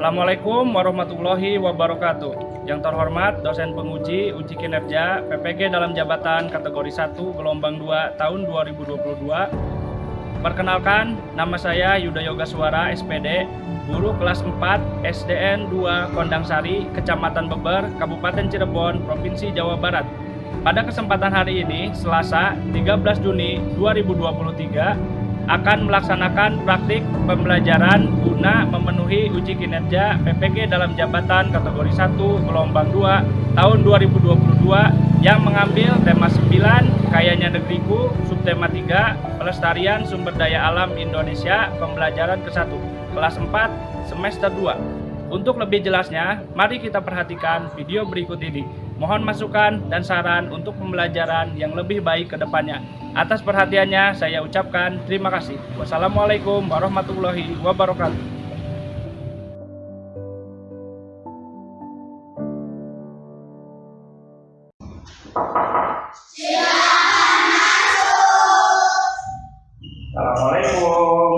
Assalamualaikum warahmatullahi wabarakatuh. Yang terhormat dosen penguji uji kinerja PPG dalam jabatan kategori 1 gelombang 2 tahun 2022. Perkenalkan, nama saya Yuda Yoga Suara SPD, guru kelas 4 SDN 2 Kondang Sari, Kecamatan Beber, Kabupaten Cirebon, Provinsi Jawa Barat. Pada kesempatan hari ini, Selasa 13 Juni 2023, akan melaksanakan praktik pembelajaran guna memenuhi uji kinerja PPG dalam jabatan kategori 1 gelombang 2 tahun 2022 yang mengambil tema 9 Kayanya Negeriku, subtema 3 Pelestarian Sumber Daya Alam Indonesia, pembelajaran ke-1 kelas 4 semester 2. Untuk lebih jelasnya, mari kita perhatikan video berikut ini. Mohon masukan dan saran untuk pembelajaran yang lebih baik ke depannya. Atas perhatiannya saya ucapkan terima kasih. Wassalamualaikum warahmatullahi wabarakatuh. Assalamualaikum.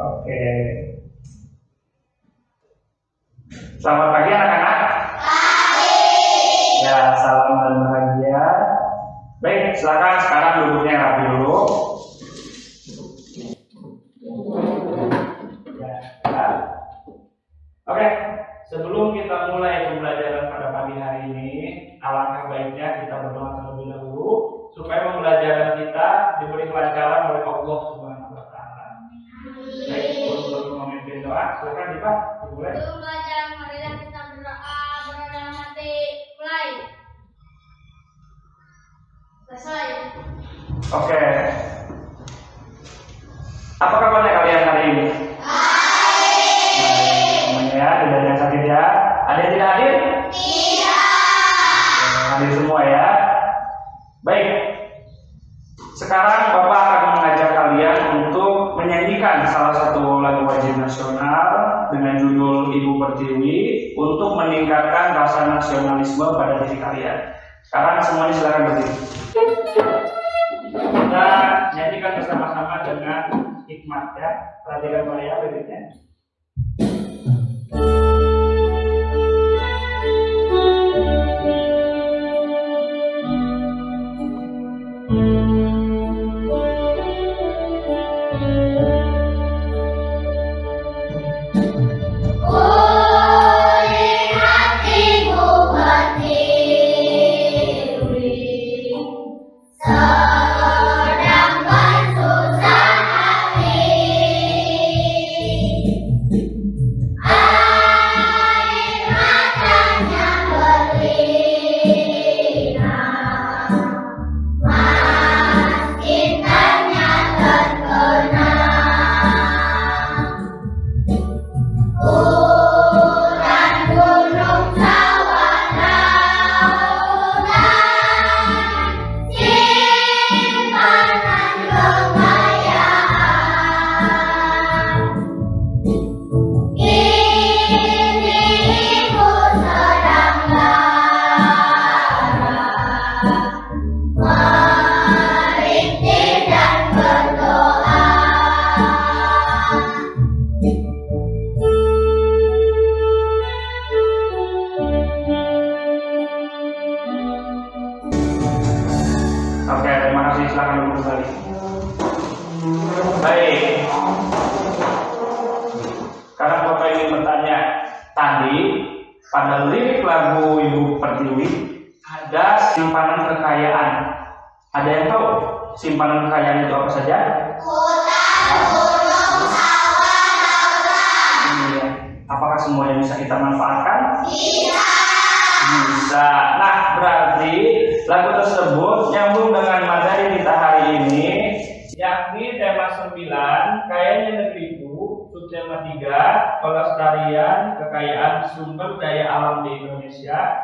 Oke. Selamat pagi anak-anak. Ya, salam dan bahagia. Baik, silakan sekarang duduknya rapi dulu. Ya. Oke, sebelum kita mulai pembelajaran pada pagi hari ini, alangkah baiknya kita berdoa terlebih dahulu supaya pembelajaran kita diberi kelancaran oleh Allah Subhanahu wa taala. Baik, untuk memimpin doa, silakan Dipak, dimulai. Pembelajaran marilah kita berdoa dalam hati. Mulai. Selesai. Oke. Apa kabarnya kalian hari ini? Baik, semuanya ya, tidak ada yang sakit ya. Ada yang tidak hadir? Tidak. Hadir semua ya. Baik. Sekarang Bapak akan mengajak kalian untuk menyanyikan salah satu lagu wajib nasional dengan judul Ibu Pertiwi untuk meningkatkan rasa nasionalisme pada diri kalian. Sekarang semuanya silakan berdiri. Kita nyanyikan bersama-sama dengan hikmat ya. Perhatikan saya liriknya. Oke, terima kasih. Silakan duduk kembali. Baik. Sekarang Bapak ingin bertanya, tadi pada lirik lagu Ibu Pertiwi ada simpanan kekayaan. Ada yang tahu simpanan kekayaan itu apa saja? Hutan, gunung, sawah, lautan. Apakah semuanya bisa kita manfaatkan? Bisa. Bisa. Nah, berarti lagu tersebut nyambung dengan materi kita hari ini, yakni tema 9 Kayanya Negeriku, subtema 3 Pelestarian Kekayaan Sumber Daya Alam di Indonesia,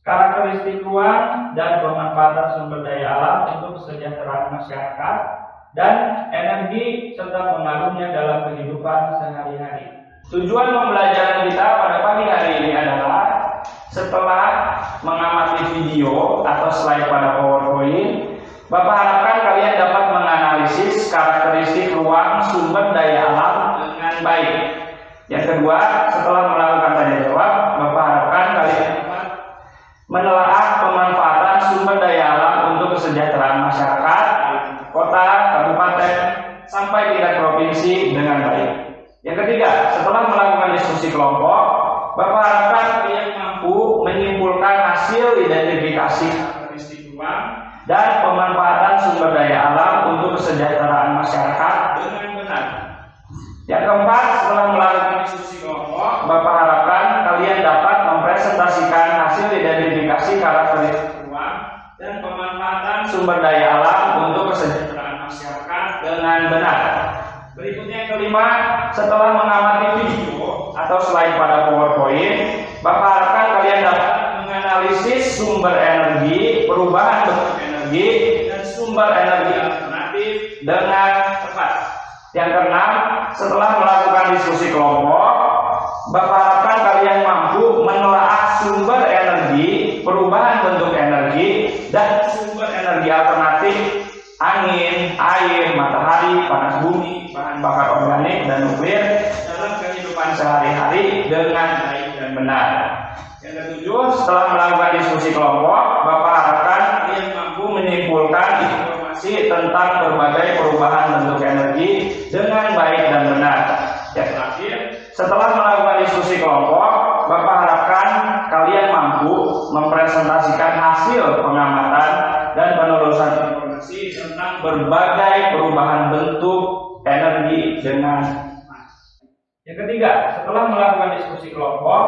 karakteristik ruang dan pemanfaatan sumber daya alam untuk kesejahteraan masyarakat dan energi serta pengaruhnya dalam kehidupan sehari-hari. Tujuan pembelajaran kita pada pagi hari ini adalah setelah mengamati video atau slide pada PowerPoint, Bapak harapkan kalian dapat menganalisis kedua, setelah melakukan tanya jawab, Bapak harapkan kalian dapat menelaah pemanfaatan sumber daya alam untuk kesejahteraan masyarakat, kota, kabupaten, sampai tingkat provinsi dengan baik. Yang ketiga, setelah melakukan diskusi kelompok, Bapak harapkan kalian mampu menyimpulkan hasil identifikasi karakteristik ruang dan pemanfaatan sumber daya alam untuk kesejahteraan masyarakat dengan benar. Yang keempat, setelah melakukan diskusi kelompok, Bapak harapkan kalian dapat mempresentasikan hasil identifikasi karakteristik ruang dan pemanfaatan sumber daya alam untuk kesejahteraan masyarakat dengan benar. Berikutnya yang kelima, setelah mengamati video atau slide pada PowerPoint, Bapak harapkan kalian dapat menganalisis sumber energi, perubahan bentuk energi, dan sumber energi alternatif dengan tepat. Yang keenam, setelah melakukan diskusi kelompok, Bapak harapkan kalian mampu menelaah sumber energi, perubahan bentuk energi, dan sumber energi alternatif angin, air, matahari, panas bumi, bahan bakar organik, dan nuklir dalam kehidupan sehari-hari dengan baik dan benar. Yang ketujuh, setelah melakukan diskusi kelompok, Bapak harapkan kalian mampu menyimpulkan informasi tentang berbagai perubahan bentuk energi dengan baik dan benar. Yang terakhir, setelah melakukan diskusi kelompok, Bapak harapkan kalian mampu mempresentasikan hasil pengamatan dan penelusuran informasi tentang berbagai perubahan bentuk energi dengan baik. Yang ketiga, setelah melakukan diskusi kelompok,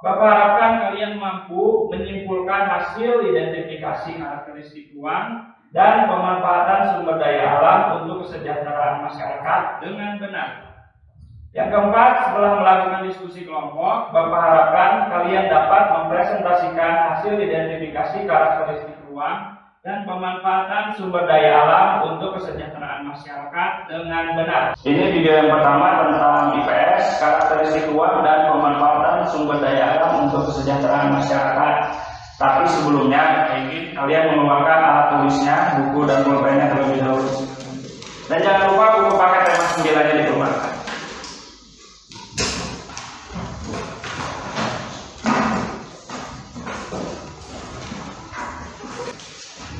Bapak harapkan kalian mampu menyimpulkan hasil identifikasi karakteristik ruang dan pemanfaatan sumber daya alam untuk kesejahteraan masyarakat dengan benar. Yang keempat, setelah melakukan diskusi kelompok, Bapak harapkan kalian dapat mempresentasikan hasil identifikasi karakteristik ruang dan pemanfaatan sumber daya alam untuk kesejahteraan masyarakat dengan benar. Ini video yang pertama tentang IPS, karakteristik ruang dan pemanfaatan sumber daya alam untuk kesejahteraan masyarakat. Tapi sebelumnya, ingin kalian mengeluarkan alat tulisnya, buku dan pulpennya terlebih dahulu. Dan jangan lupa buku paket tema 9-nya dikeluarkan.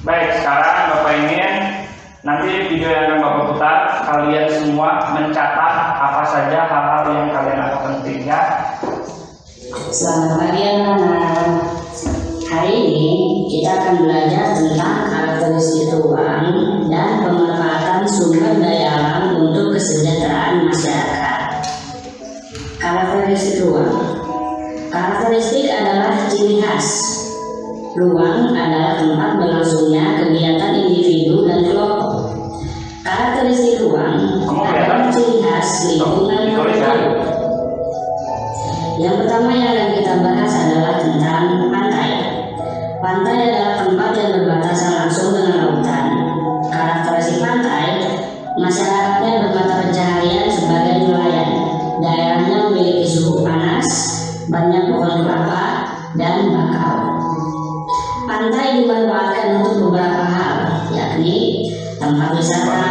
Baik, sekarang Bapak ingin nanti video yang akan Bapak putar, kalian semua mencatat apa saja hal-hal yang kalian anggap penting ya. Selamat pagi anak-anak. Hari ini kita akan belajar tentang karakteristik ruang dan pemanfaatan sumber daya alam untuk kesejahteraan masyarakat. Karakteristik ruang. Karakteristik adalah ciri khas. Ruang adalah tempat berlangsungnya kegiatan individu dan kelompok. Karakteristik ruang adalah ciri khas lingkungan tertentu. Yang pertama yang akan kita bahas adalah tentang pantai. Pantai adalah tempat yang berbatasan langsung dengan lautan. Karakteristik pantai, masyarakatnya bermata pencaharian sebagai nelayan. Daerahnya memiliki suhu panas, banyak pohon kelapa, dan bakau. Pantai dimanfaatkan untuk beberapa hal, yakni tempat wisata,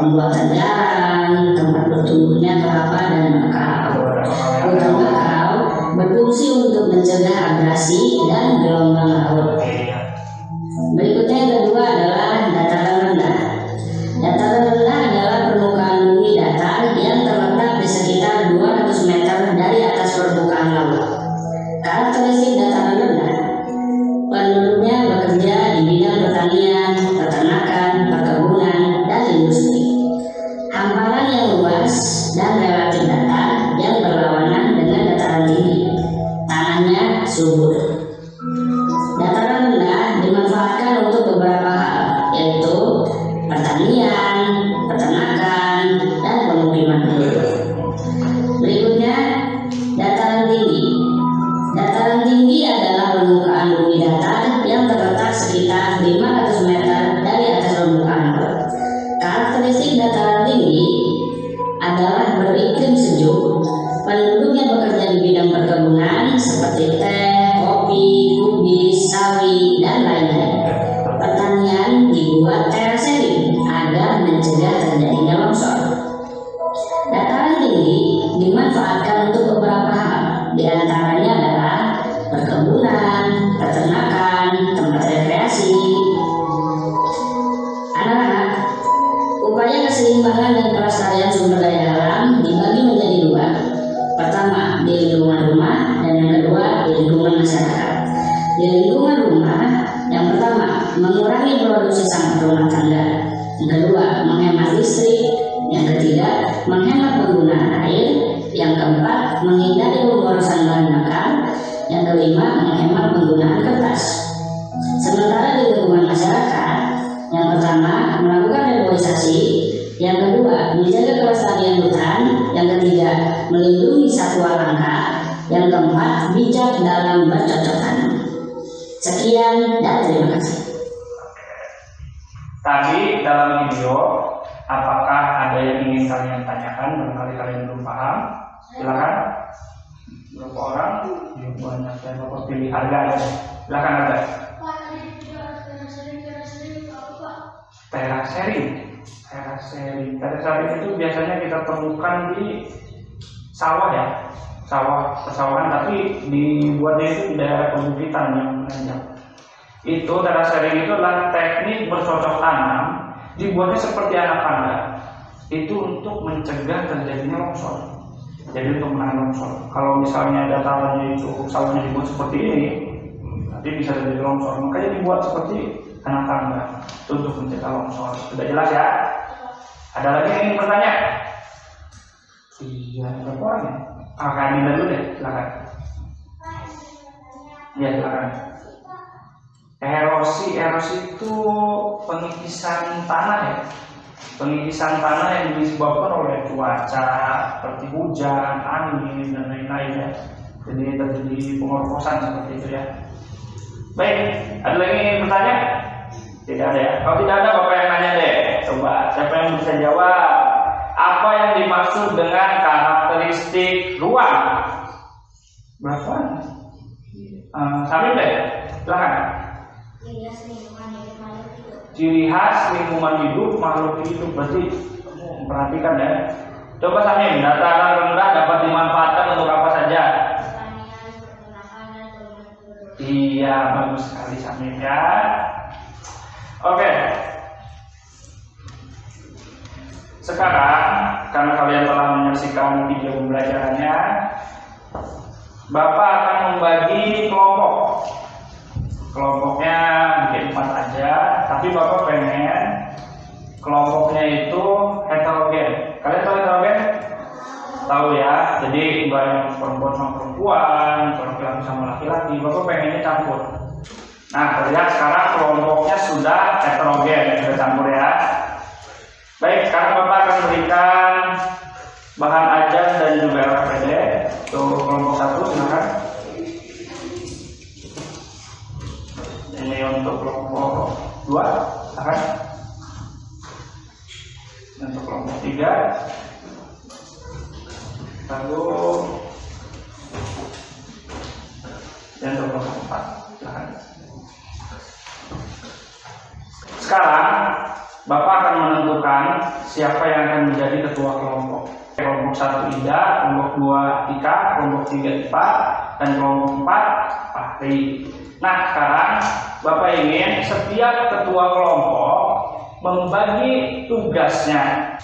pembuatan jalan, tempat bertumbuhnya kelapa dan bakau. Hutan bakau berfungsi untuk mencegah abrasi dan gelombang laut. Berikutnya yang kedua adalah dataran rendah. Dataran rendah adalah permukaan bumi datar yang terletak di sekitar 200 meter dari atas permukaan laut. Karakteristik dataran rendah, penduduknya bekerja di bidang pertanian, peternakan, perkebunan, dan industri. Hamparan yang luas dan relatif datar yang berlawanan dengan dataran tinggi. Tanahnya subur. Dataran rendah dimanfaatkan untuk beberapa hal, yaitu pertanian, peternakan, dan pemukiman penduduk. Berikutnya, dataran tinggi. Dataran tinggi adalah permukaan bumi datar yang terletak sekitar 500 meter dari atas permukaan laut. Karakteristik dataran tinggi adalah beriklim sejuk. Penduduknya bekerja di bidang perkebunan seperti teh, kopi, kubis, sawi, dan lain-lain. Pertanian dibuat terasering agar mencegah terjadinya longsor. Dataran tinggi dimanfaatkan untuk keseimbangan dan pelestarian sumber daya alam dibagi menjadi dua. Pertama, di lingkungan rumah, dan yang kedua, di lingkungan masyarakat. Di lingkungan rumah, yang pertama, mengurangi produksi sampah rumah tangga. Yang kedua, menghemat listrik. Yang ketiga, menghemat penggunaan air. Yang keempat, menghindari pemborosan bahan bakar. Yang kelima, menghemat penggunaan kertas. Sementara di lingkungan masyarakat, yang pertama, melakukan reboisasi. Yang kedua, menjaga kelestarian hutan. Yang ketiga, melindungi satwa langka. Yang keempat, bijak dalam bercocok tanam. Sekian dan terima kasih. Tadi dalam video, apakah ada yang ingin kalian tanyakan? Barangkali kalian belum paham. Silakan. Berapa orang? Ya, banyak. Saya bapak pilih harga ya. Silakan ada. Terasering itu biasanya kita temukan di sawah ya, persawahan, tapi dibuatnya itu di daerah perbukitan yang menanjak. Itu terasering itu adalah teknik bercocok tanam, dibuatnya seperti anak panah. Itu untuk mencegah terjadinya longsor. Jadi untuk menahan longsor. Kalau misalnya datarannya itu sawahnya dibuat seperti ini, nanti bisa terjadi longsor. Makanya dibuat seperti anak tangga untuk mencegah longsor. Sudah jelas ya? Ada lagi yang ingin bertanya? Iya, berapa orang ya? Kak Dinda dulu deh, silakan. Ya, silakan. Erosi itu pengikisan tanah ya. Pengikisan tanah yang disebabkan oleh cuaca seperti hujan, angin dan lain-lain ya. Jadi terjadi pengorposan seperti itu ya. Baik, ada lagi yang ingin bertanya? Tidak ada ya. Kalau tidak ada, Bapak yang nanya deh. Coba siapa yang bisa jawab? Apa yang dimaksud dengan karakteristik ruang? Berapa? Sambil deh, silakan. Ciri khas lingkungan hidup makhluk hidup. Berarti perhatikan ya. Coba Samim, dataran rendah dapat dimanfaatkan untuk apa saja? Iya, bagus sekali Samim ya. Oke. Sekarang karena kalian telah menyaksikan video pembelajarannya, Bapak akan membagi kelompok. Kelompoknya bikin 4 aja, tapi Bapak pengen kelompoknya itu heterogen. Kalian tahu heterogen? Tahu ya. Jadi banyak perempuan sama perempuan, laki-laki sama laki-laki. Bapak pengennya campur. Nah, terlihat sekarang kelompoknya sudah heterogen, sudah campur ya. Baik, sekarang Bapak akan berikan bahan ajar dan juga LKPD. Untuk kelompok 1, silakan. Ini untuk kelompok 2, silakan. Untuk kelompok 3. Lalu dan untuk kelompok 4, silakan. Sekarang Bapak akan menentukan siapa yang akan menjadi ketua kelompok. Kelompok 1 Ida, kelompok 2 Ika, kelompok 3 Ipa, dan kelompok 4 Fahri. Nah, sekarang Bapak ingin setiap ketua kelompok membagi tugasnya.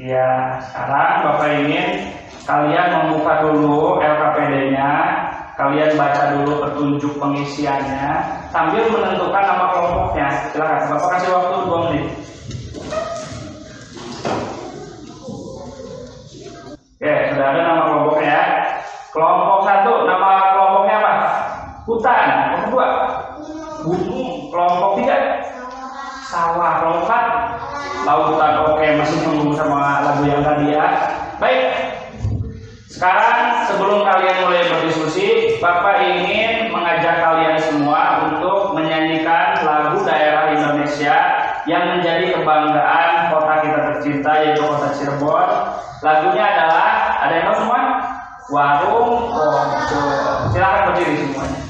Ya, sekarang Bapak ingin kalian membuka dulu LKPD-nya, kalian baca dulu petunjuk pengisiannya, sambil menentukan nama kelompoknya. Silakan, Bapak kasih waktu 2 menit. Oke, sudah ada nama kelompoknya ya. Kelompok 1, nama kelompoknya apa? Hutan. Kelompok 2, gunung. Kelompok 3, sawah. Kelompok 4, lautan. Oke, masih nyambung sama lagu yang tadi ya. Baik, sekarang sebelum kalian mulai berdiskusi, Bapak ingin mengajak kalian semua untuk menyanyikan lagu daerah Indonesia yang menjadi kebanggaan kota kita tercinta, yaitu kota Cirebon. Lagunya adalah, ada yang tahu semua? Warung Poco. Silakan berdiri semuanya.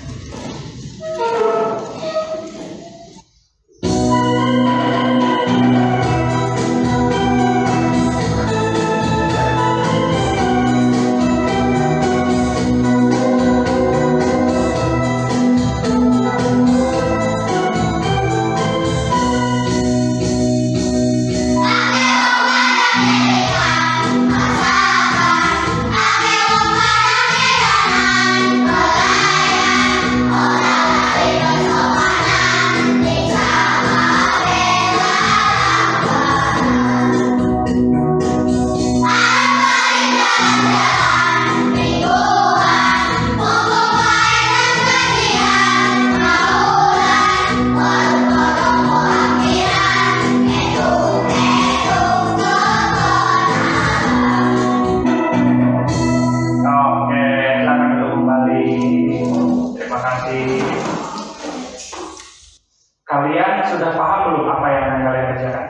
sudah paham belum apa yang akan kalian kerjakan?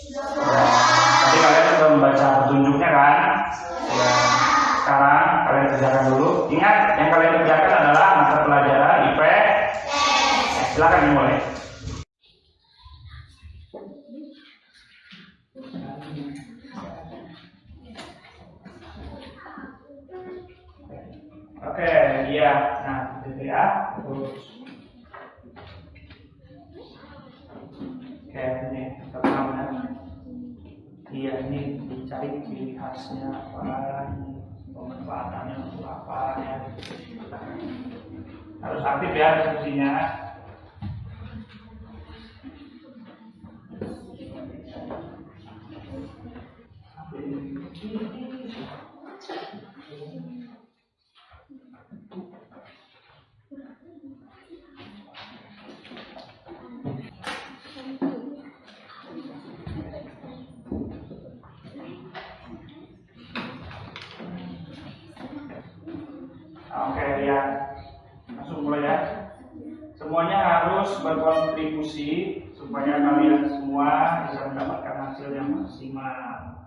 Ya. Tadi kalian sudah membaca petunjuknya kan? Ya. Sekarang kalian kerjakan dulu. Ingat, yang kalian kerjakan adalah mata pelajaran IPS. Silakan dimulai. Oke, iya. Nah, gitu ya. Terus. Oke, ini pertama. Iya, ini dicari ciri khasnya apa, ini pemanfaatannya untuk apa ya. Harus aktif ya diskusinya. Oke, ya. Langsung mulai ya. Semuanya harus berkontribusi supaya kalian semua bisa mendapatkan hasil yang maksimal.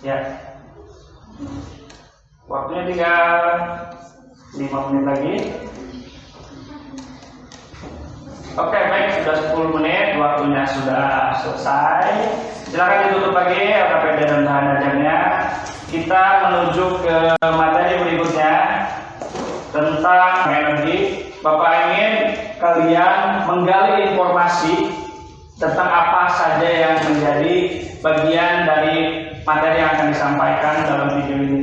Ya. Waktunya tinggal 5 menit lagi. Oke, baik, sudah 10 menit, waktunya sudah selesai. Silakan ditutup lagi LKPD dan bahan ajarnya. Kita menuju ke materi berikutnya tentang energi. Bapak ingin kalian menggali informasi tentang apa saja yang menjadi bagian dari materi yang akan disampaikan dalam video ini.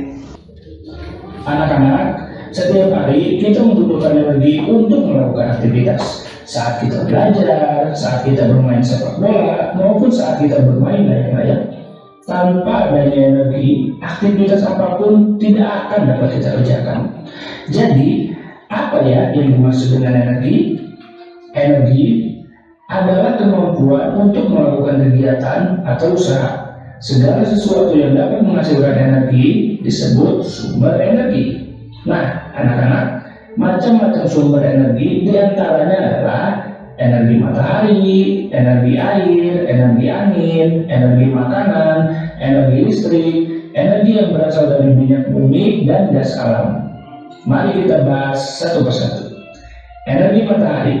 Anak-anak, setiap hari kita membutuhkan energi untuk melakukan aktivitas. Saat kita belajar, saat kita bermain sepak bola, maupun saat kita bermain layang-layang. Tanpa adanya energi, aktivitas apapun tidak akan dapat kita kerjakan. Jadi, apa ya yang dimaksud dengan energi? Energi adalah kemampuan untuk melakukan kegiatan atau usaha. Segala sesuatu yang dapat menghasilkan energi disebut sumber energi. Nah, anak-anak, macam-macam sumber energi diantaranya adalah energi matahari, energi air, energi angin, energi makanan, energi listrik, energi yang berasal dari minyak bumi dan gas alam. Mari kita bahas satu persatu. Energi matahari.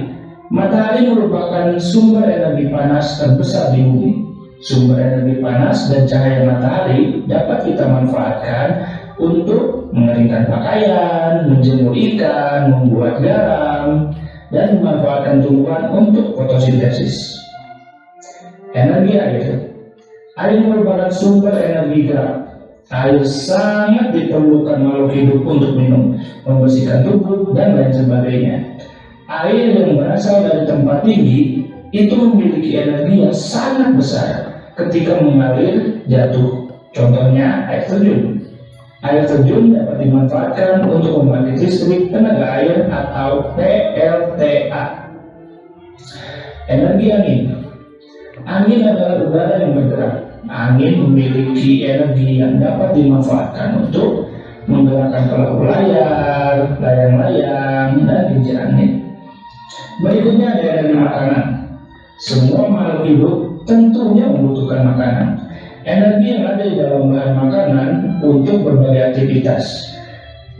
Matahari merupakan sumber energi panas terbesar di bumi. Sumber energi panas dan cahaya matahari dapat kita manfaatkan untuk mengeringkan pakaian, menjemur ikan, membuat garam, dan memanfaatkan tumbuhan untuk fotosintesis. Energi air. Air merupakan sumber energi gerak. Air sangat diperlukan makhluk hidup untuk minum, membersihkan tubuh, dan lain sebagainya. Air yang berasal dari tempat tinggi itu memiliki energi yang sangat besar ketika mengalir jatuh. Contohnya air terjun. Air terjun dapat dimanfaatkan untuk membangkit listrik tenaga air atau PLTA. Energi angin. Angin adalah udara yang bergerak. Angin memiliki energi yang dapat dimanfaatkan untuk menggerakkan perahu layar, layang-layang, dan kincir angin. Berikutnya ada energi makanan. Semua makhluk hidup tentunya membutuhkan makanan. Energi yang ada di dalam bahan makanan untuk berbagai aktivitas,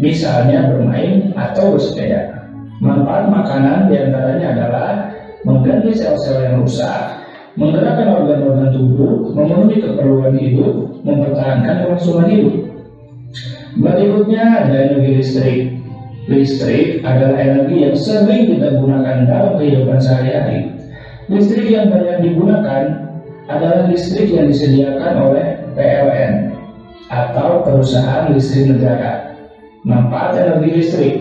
misalnya bermain atau bersepeda. Manfaat makanan diantaranya adalah mengganti sel-sel yang rusak, menggerakkan organ-organ tubuh, memenuhi keperluan hidup, mempertahankan kelangsungan hidup. Berikutnya ada energi listrik. Listrik adalah energi yang sering kita gunakan dalam kehidupan sehari-hari. Listrik yang banyak digunakan adalah listrik yang disediakan oleh PLN atau perusahaan listrik negara. Manfaat energi listrik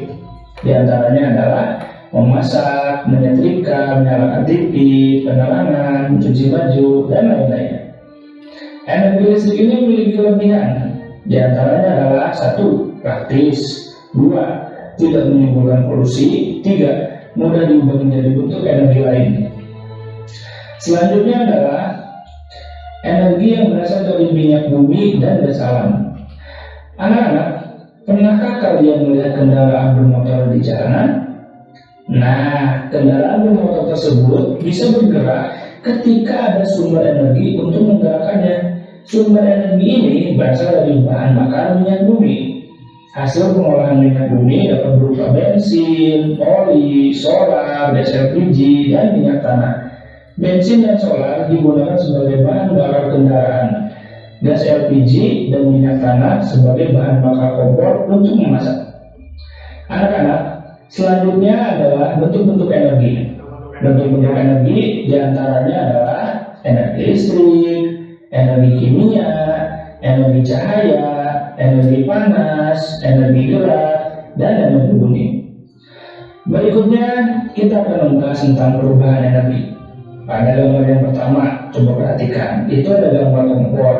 diantaranya adalah memasak, menyetrika, menyalakan TV, penerangan, mencuci baju, dan lain-lain. Energi listrik ini memiliki kelebihan. Diantaranya adalah 1. Praktis, 2. Tidak menimbulkan polusi, 3. Mudah diubah menjadi bentuk energi lain. Selanjutnya adalah energi yang berasal dari minyak bumi dan gas alam. Anak-anak, Pernahkah kalian melihat kendaraan bermotor di jalanan? Nah, kendaraan bermotor tersebut bisa bergerak ketika ada sumber energi untuk menggerakkannya. Sumber energi ini berasal dari bahan bakar minyak bumi. Hasil pengolahan minyak bumi dapat berupa bensin, oli, solar, gas LPG, dan minyak tanah. Bensin dan solar digunakan sebagai bahan bakar kendaraan. Gas LPG dan minyak tanah sebagai bahan bakar kompor untuk memasak. Anak-anak, selanjutnya adalah bentuk-bentuk energi. Bentuk-bentuk energi diantaranya adalah energi listrik, energi kimia, energi cahaya, energi panas, energi gerak, dan energi bumi. Berikutnya kita akan membahas tentang perubahan energi. Pada gambar yang pertama, coba perhatikan, itu ada gambar kompor.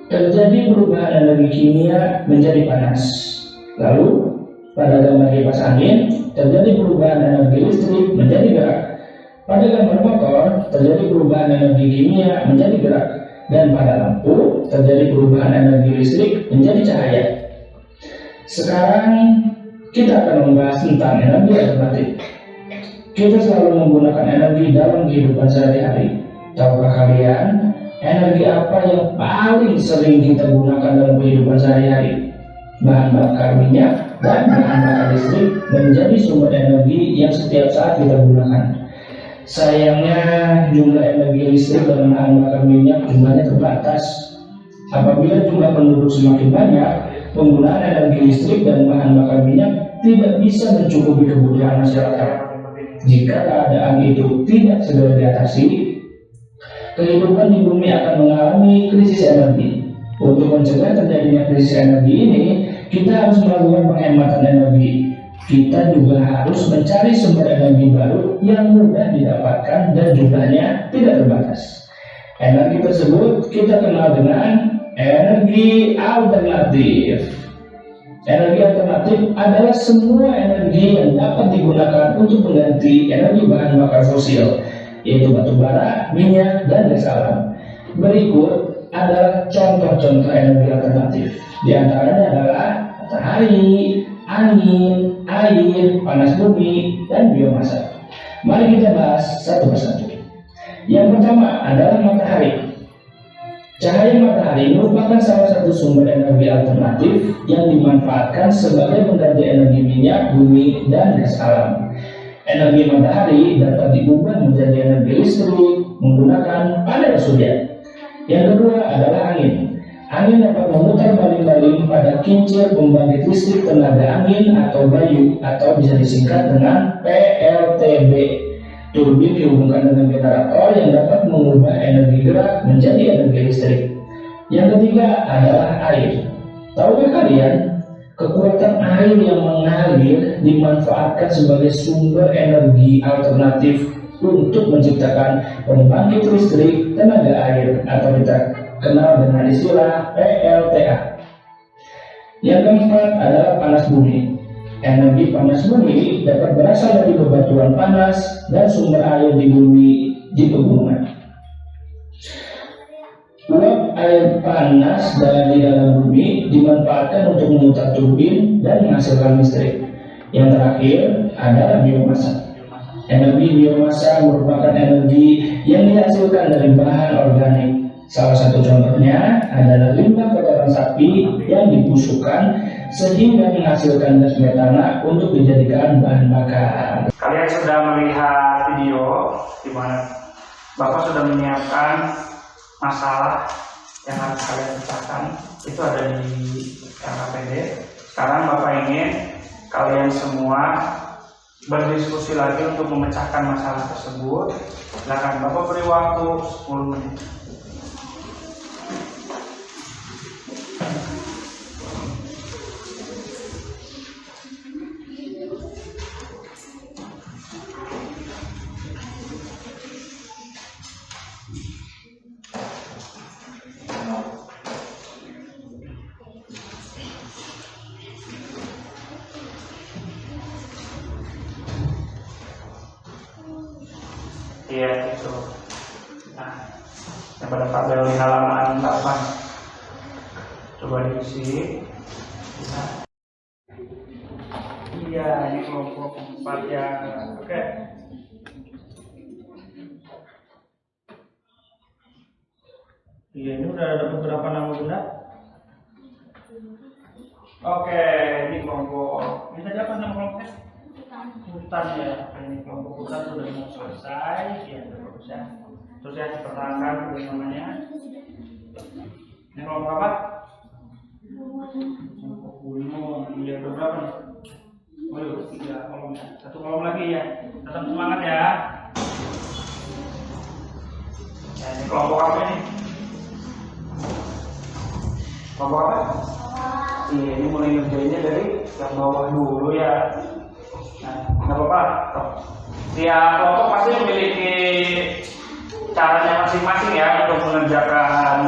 Terjadi perubahan energi kimia menjadi panas. Lalu pada gambar kipas angin terjadi perubahan energi listrik menjadi gerak. Pada gambar motor terjadi perubahan energi kimia menjadi gerak. Dan pada lampu terjadi perubahan energi listrik menjadi cahaya. Sekarang kita akan membahas tentang energi alternatif. Kita selalu menggunakan energi dalam kehidupan sehari-hari. Tahukah kalian energi apa yang paling sering kita gunakan dalam kehidupan sehari-hari? Bahan bakar minyak dan bahan bakar listrik menjadi sumber energi yang setiap saat kita gunakan. Sayangnya jumlah energi listrik dan bahan bakar minyak jumlahnya terbatas. Apabila jumlah penduduk semakin banyak, penggunaan energi listrik dan bahan bakar minyak tidak bisa mencukupi kebutuhan masyarakat. Jika keadaan itu tidak segera diatasi, kehidupan di bumi akan mengalami krisis energi. Untuk mencegah terjadinya krisis energi ini, kita harus melakukan penghematan energi. Kita juga harus mencari sumber energi baru yang mudah didapatkan dan jumlahnya tidak terbatas. Energi tersebut kita kenal dengan energi alternatif. Energi alternatif adalah semua energi yang dapat digunakan untuk mengganti energi bahan bakar fosil, yaitu batu bara, minyak, dan gas alam. Berikut adalah contoh-contoh energi alternatif. Di antaranya adalah matahari, angin, air, panas bumi, dan biomasa. Mari kita bahas satu persatu. Yang pertama adalah matahari. Cahaya matahari merupakan salah satu sumber energi alternatif yang dimanfaatkan sebagai pengganti energi minyak, bumi, dan gas alam. Energi matahari dapat diubah menjadi energi listrik menggunakan panel surya. Yang kedua adalah angin. Angin dapat memutar baling-baling pada kincir pembangkit listrik tenaga angin atau bayu, atau bisa disingkat dengan PLTB. Turbin dihubungkan dengan generator yang dapat mengubah energi gerak menjadi energi listrik. Yang ketiga adalah air. Tahukah kalian, kekuatan air yang mengalir dimanfaatkan sebagai sumber energi alternatif untuk menciptakan pembangkit listrik tenaga air, atau kita kenal dengan istilah PLTA. Yang keempat adalah panas bumi. Energi panas bumi dapat berasal dari bebatuan panas dan sumber air di bumi di pegunungan. Uap air panas dari dalam bumi dimanfaatkan untuk memutar turbin dan menghasilkan listrik. Yang terakhir adalah biomasa. Energi biomasa merupakan energi yang dihasilkan dari bahan organik. Salah satu contohnya adalah limbah kotoran sapi yang dibusukkan sehingga menghasilkan gas metana untuk dijadikan bahan bakar. Kalian sudah melihat video di mana Bapak sudah menyiapkan masalah yang harus kalian pecahkan. Itu ada di LKPD. Sekarang Bapak ingin kalian semua berdiskusi lagi untuk memecahkan masalah tersebut. Silakan Bapak beri waktu 10 menit. Iya itu. Nah, yang pada tabel di halaman 8 coba diisi Iya, ini kelompok 4 ya. Oke. Iya, ini udah dapat berapa nama benda? Oke, ini kelompok. Ini tadi apa nama kelompoknya? Hutan ya. Ini kelompok hutan sudah mau selesai. Ya, bagus ya. Terus ya dipertahankan namanya. Ini kelompok apa? Kelompok gunung. Iya, berapa nih? Oh, iya, 3 kolom. 1 kolom lagi ya. Tetap semangat ya. Nah, ini kelompok apa ini? Kelompok apa? Iya, ini mulai ngerjainnya dari yang bawah dulu ya. Nah, nggak apa-apa. Tiap kelompok pasti memiliki caranya masing-masing ya untuk mengerjakan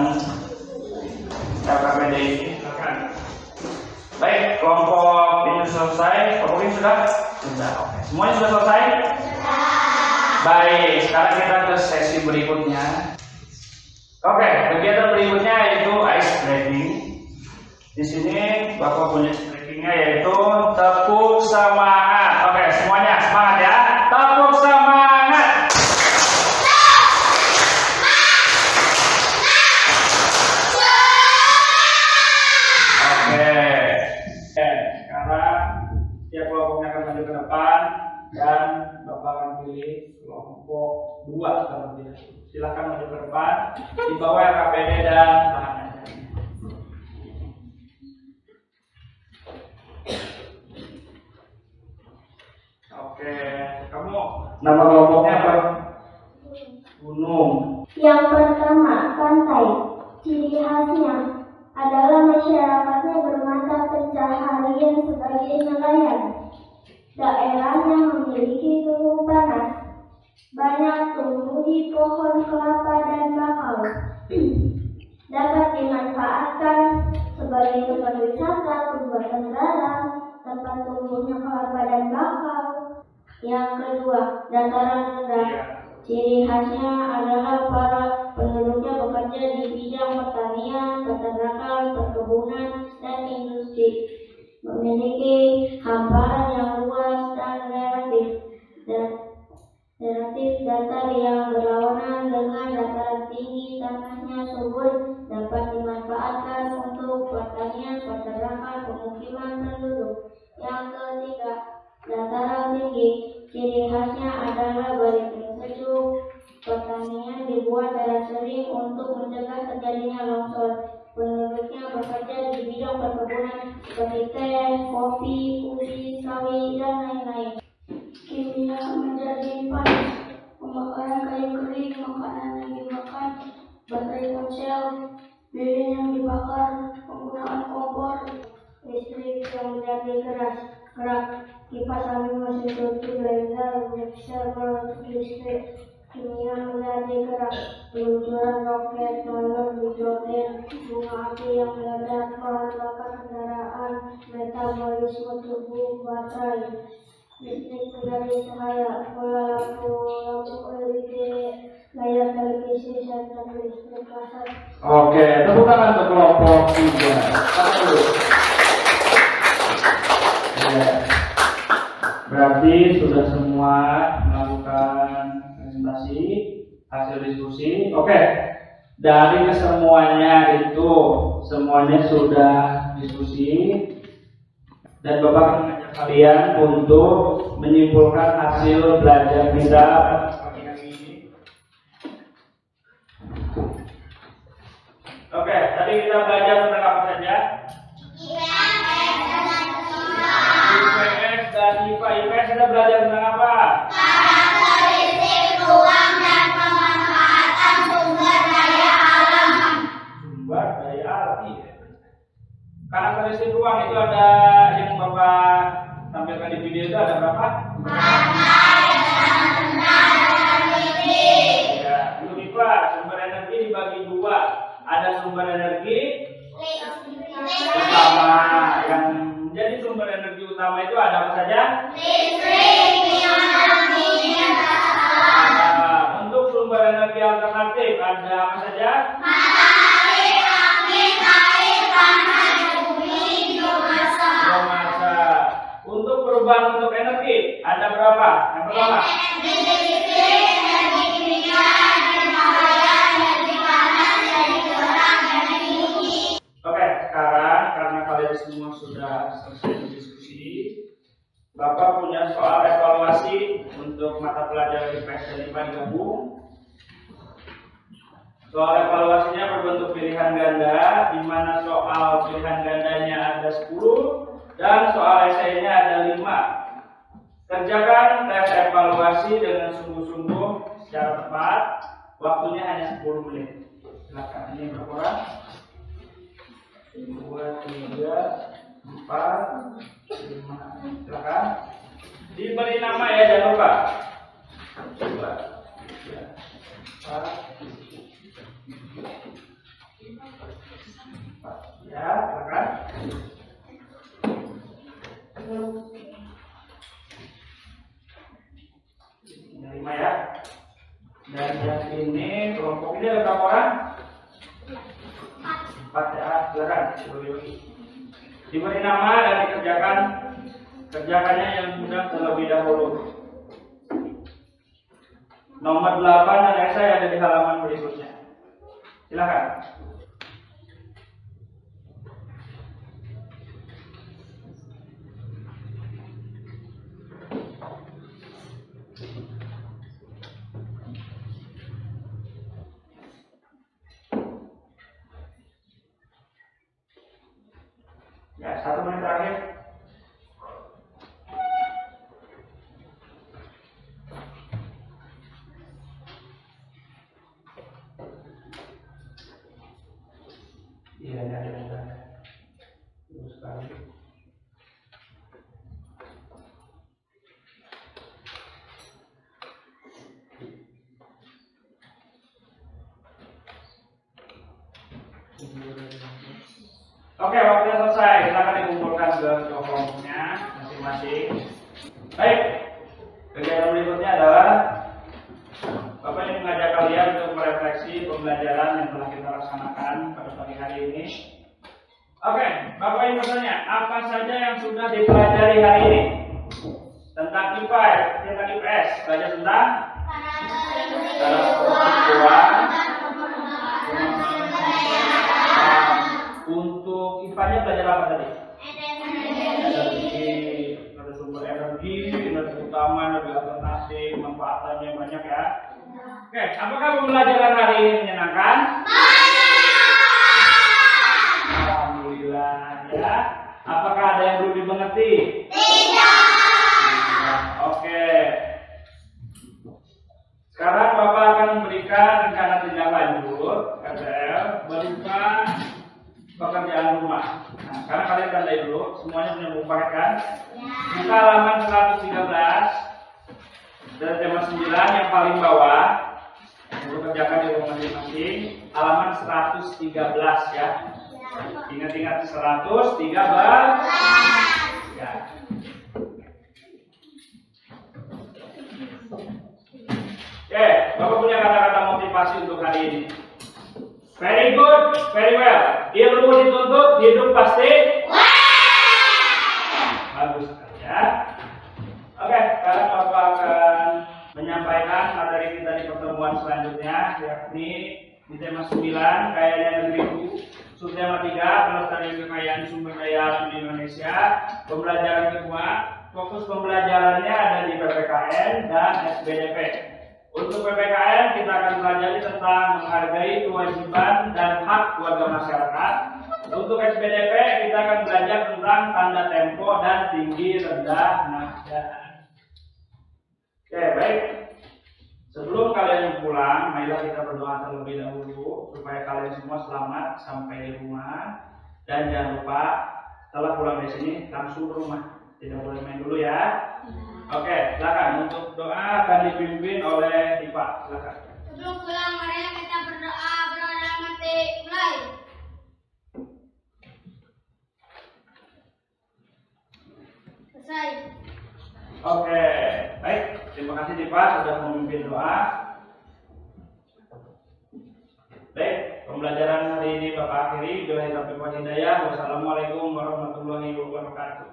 LKPD ini. Baik, kelompok ini selesai. Kelompok ini sudah? Sudah. Oke. Semuanya sudah selesai? Baik, sekarang kita ke sesi berikutnya. Oke, kegiatan berikutnya yaitu ice breaking. Di sini Bapak punya ice breakingnya yaitu tepuk semangat. Oke, semuanya semangat ya. Tepuk semangat. Oke. Sekarang tiap kelompoknya akan maju ke depan dan Bapak akan pilih kelompok 2 kalau tidak. Silakan maju ke depan, dibawa LKPD dan tahan aja. Oke, kamu nama kelompoknya apa? Gunung. Yang pertama, pantai. Ciri khasnya adalah masyarakatnya bermata pencaharian sebagai nelayan. Daerahnya memiliki suhu panas. Banyak tumbuhi pohon kelapa dan bakau. Dapat dimanfaatkan sebagai tempat wisata, pembuatan garam, tempat tumbuhnya kelapa dan bakau. Yang kedua, dataran rendah. Ciri khasnya adalah para penduduknya bekerja di bidang pertanian, peternakan, perkebunan, dan industri. Memiliki hamparan yang luas dan relatif datar yang berlawanan dengan dataran tinggi. Tanahnya subur, dapat dimanfaatkan untuk pertanian, peternakan, pemukiman penduduk. Yang ketiga, dataran tinggi. Ciri khasnya adalah beriklim sejuk. Pertanian dibuat secara sering untuk mencegah terjadinya longsor. Penduduknya bekerja di bidang perkebunan seperti teh, kopi, ubi, sawi, dan lain-lain. Kimia menjadi panas, pembakaran kayu kering, makanan yang dimakan, baterai ponsel, lilin yang dibakar, penggunaan kompor, listrik yang menjadi kerak, kipas angin, mesin cuci, blender, mixer, listrik, kimia menjadi kerak, peluncuran roket, balon, hidrogen, bunga api yang meledak, bahan bakar kendaraan, metabolisme tubuh, baterai. Listrik menjadi cahaya, bola lampu LED, layar televisi, serta listrik laser. Oke, tepuk tangan untuk kelompok 3. Ya. Berarti sudah semua melakukan presentasi hasil diskusi. Oke, dari kesemuanya itu semuanya sudah diskusi dan Bapak akan mengajak kalian untuk menyimpulkan hasil belajar kita pagi hari ini. Oke, tadi kita belajar tentang apa saja? IPS dan IPA. IPS kita belajar tentang apa? Karakteristik ruang dan pemanfaatan sumber daya alam. Sumber daya alam. Karakteristik ruang itu ada yang Bapak tampilkan di video itu ada berapa? Ya, untuk IPA sumber energi dibagi 2. Ada sumber energi utama. Yang menjadi sumber energi utama itu ada apa saja? Untuk sumber energi alternatif ada apa saja? Matahari, angin, air, panas, bumi, biomasa. Untuk perubahan bentuk energi ada berapa? Yang pertama. Oke, sekarang karena kalian semua sudah selesai diskusi, Bapak punya soal evaluasi untuk mata pelajaran IPS dan IPA digabung. Soal evaluasinya berbentuk pilihan ganda, di mana soal pilihan gandanya ada 10 dan soal esainya ada 5. Kerjakan tes evaluasi dengan sungguh-sungguh secara tepat. Waktunya hanya 10 menit. Silakan. Ini berapa orang? 2, 3, 4, 5. Silakan. Diberi nama ya, jangan lupa. 2, 3, 4. Ya, silakan. Yang 5 ya. Dan yang ini kelompok ini ada berapa orang? 4 ya, silakan. Diberi nama dan dikerjakan. Kerjakannya yang mudah terlebih dahulu. Nomor 8 dan esai ada di halaman berikutnya. Silakan. Ya, 1 menit terakhir. Iya, ada. Terus sekali. Oke, waktunya selesai. Silakan dikumpulkan ke kelompoknya masing-masing. Baik, kegiatan berikutnya adalah Bapak ingin mengajak kalian untuk merefleksi pembelajaran yang telah kita laksanakan pada pagi hari ini. Oke, Bapak ingin bertanya, apa saja yang sudah dipelajari hari ini? Tentang IPA, tentang IPS, belajar tentang untuk IPA-nya belajar apa tadi? Energi, ada sumber energi, energi utama, energi alternatif, manfaatannya banyak ya. Oke, apakah pembelajaran hari ini menyenangkan? Alhamdulillah ya. Apakah ada yang belum dimengerti? Tidak. Oke. Sekarang Bapak akan memberikan rencana tindak lanjut RTL berupa pekerjaan rumah. Nah, sekarang kalian tandai dulu, semuanya punya buku paket kan? Kita halaman 113 dan tema 9 yang paling bawah. Untuk kerjakan di rumah masing-masing. Halaman 113 ya. Ingat-ingat 113. Ya. Oke, Bapak punya kata-kata motivasi untuk hari ini. Very good, very well. Ilmu dituntut, hidup pasti. Bagus ya. Oke, sekarang Bapak akan menyampaikan materi kita di pertemuan selanjutnya, yakni di tema 9, kayanya negeriku. Subtema 3, pelestarian kekayaan sumber daya alam di Indonesia. Pembelajaran kedua, fokus pembelajarannya ada di PPKN dan SBDP. Untuk PPKN kita akan pelajari tentang menghargai kewajiban dan hak warga masyarakat. Untuk SBDP kita akan belajar tentang tanda tempo dan tinggi rendah nada. Oke, baik. Sebelum kalian pulang, marilah kita berdoa terlebih dahulu supaya kalian semua selamat sampai di rumah. Dan jangan lupa setelah pulang dari sini langsung ke rumah. Tidak boleh main dulu ya. Oke, silakan. Untuk doa akan dipimpin oleh Ipa. Silakan. Sebelum pulang, mari kita berdoa berdoa mati mulai. Selesai. Oke, baik. Terima kasih Ipa sudah memimpin doa. Baik, pembelajaran hari ini Bapak akhiri. Billahi taufiq wal hidayah. Wassalamualaikum warahmatullahi wabarakatuh.